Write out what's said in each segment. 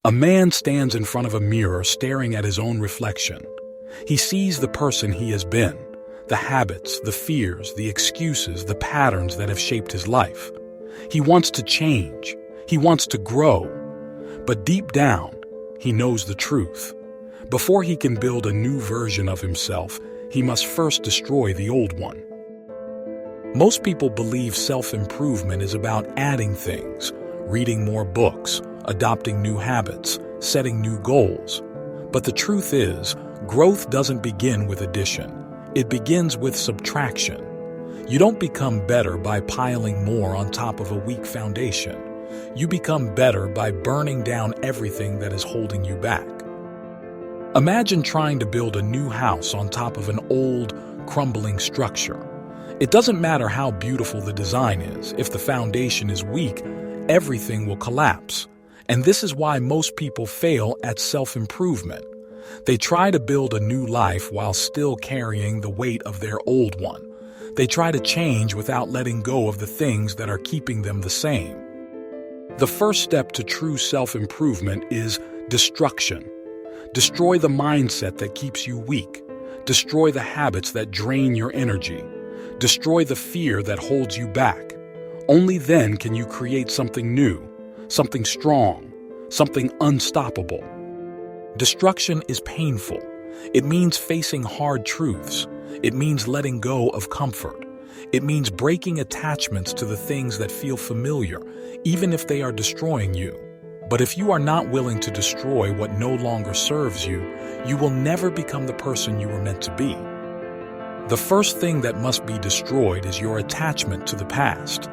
A man stands in front of a mirror staring at his own reflection. He sees the person he has been, the habits, the fears, the excuses, the patterns that have shaped his life. He wants to change. He wants to grow. But deep down, he knows the truth. Before he can build a new version of himself, he must first destroy the old one. Most people believe self-improvement is about adding things, reading more books, adopting new habits, setting new goals. But the truth is, growth doesn't begin with addition. It begins with subtraction. You don't become better by piling more on top of a weak foundation. You become better by burning down everything that is holding you back. Imagine trying to build a new house on top of an old, crumbling structure. It doesn't matter how beautiful the design is. If the foundation is weak, everything will collapse. And this is why most people fail at self-improvement. They try to build a new life while still carrying the weight of their old one. They try to change without letting go of the things that are keeping them the same. The first step to true self-improvement is destruction. Destroy the mindset that keeps you weak. Destroy the habits that drain your energy. Destroy the fear that holds you back. Only then can you create something new, something strong, something unstoppable. Destruction is painful. It means facing hard truths. It means letting go of comfort. It means breaking attachments to the things that feel familiar, even if they are destroying you. But if you are not willing to destroy what no longer serves you, you will never become the person you were meant to be. The first thing that must be destroyed is your attachment to the past.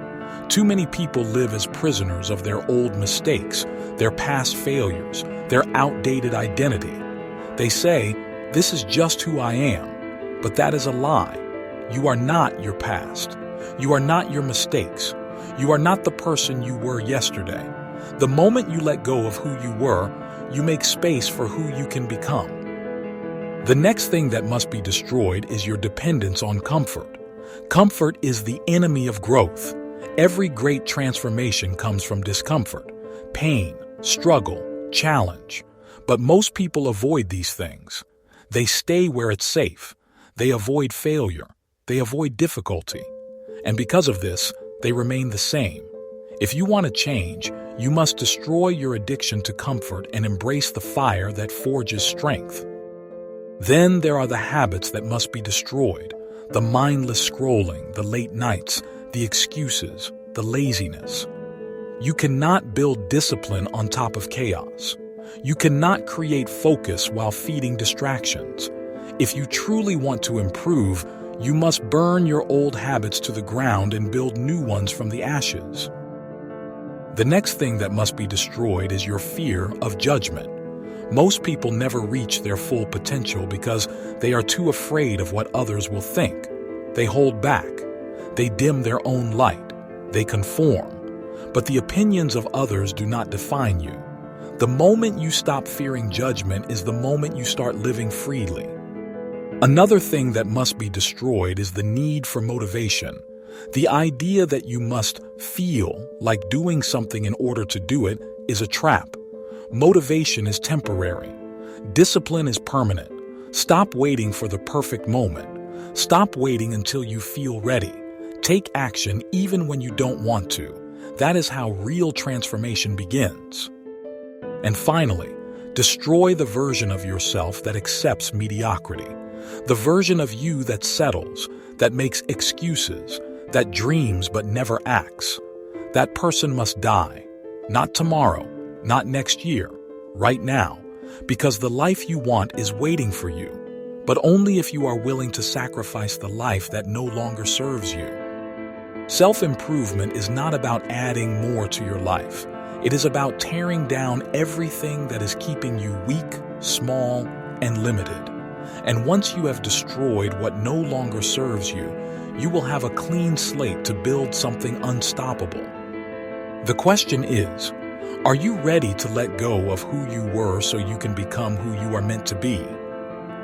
Too many people live as prisoners of their old mistakes, their past failures, their outdated identity. They say, "This is just who I am," but that is a lie. You are not your past. You are not your mistakes. You are not the person you were yesterday. The moment you let go of who you were, you make space for who you can become. The next thing that must be destroyed is your dependence on comfort. Comfort is the enemy of growth. Every great transformation comes from discomfort, pain, struggle, challenge. But most people avoid these things. They stay where it's safe. They avoid failure. They avoid difficulty. And because of this, they remain the same. If you want to change, you must destroy your addiction to comfort and embrace the fire that forges strength. Then there are the habits that must be destroyed. The mindless scrolling, the late nights, the excuses, the laziness. You cannot build discipline on top of chaos. You cannot create focus while feeding distractions. If you truly want to improve, you must burn your old habits to the ground and build new ones from the ashes. The next thing that must be destroyed is your fear of judgment. Most people never reach their full potential because they are too afraid of what others will think. They hold back. They dim their own light. They conform. But the opinions of others do not define you. The moment you stop fearing judgment is the moment you start living freely. Another thing that must be destroyed is the need for motivation. The idea that you must feel like doing something in order to do it is a trap. Motivation is temporary. Discipline is permanent. Stop waiting for the perfect moment. Stop waiting until you feel ready. Take action even when you don't want to. That is how real transformation begins. And finally, destroy the version of yourself that accepts mediocrity. The version of you that settles, that makes excuses, that dreams but never acts. That person must die. Not tomorrow, not next year, right now. Because the life you want is waiting for you. But only if you are willing to sacrifice the life that no longer serves you. Self-improvement is not about adding more to your life. It is about tearing down everything that is keeping you weak, small, and limited. And once you have destroyed what no longer serves you, you will have a clean slate to build something unstoppable. The question is, are you ready to let go of who you were so you can become who you are meant to be?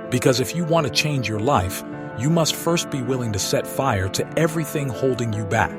Because if you want to change your life, you must first be willing to set fire to everything holding you back.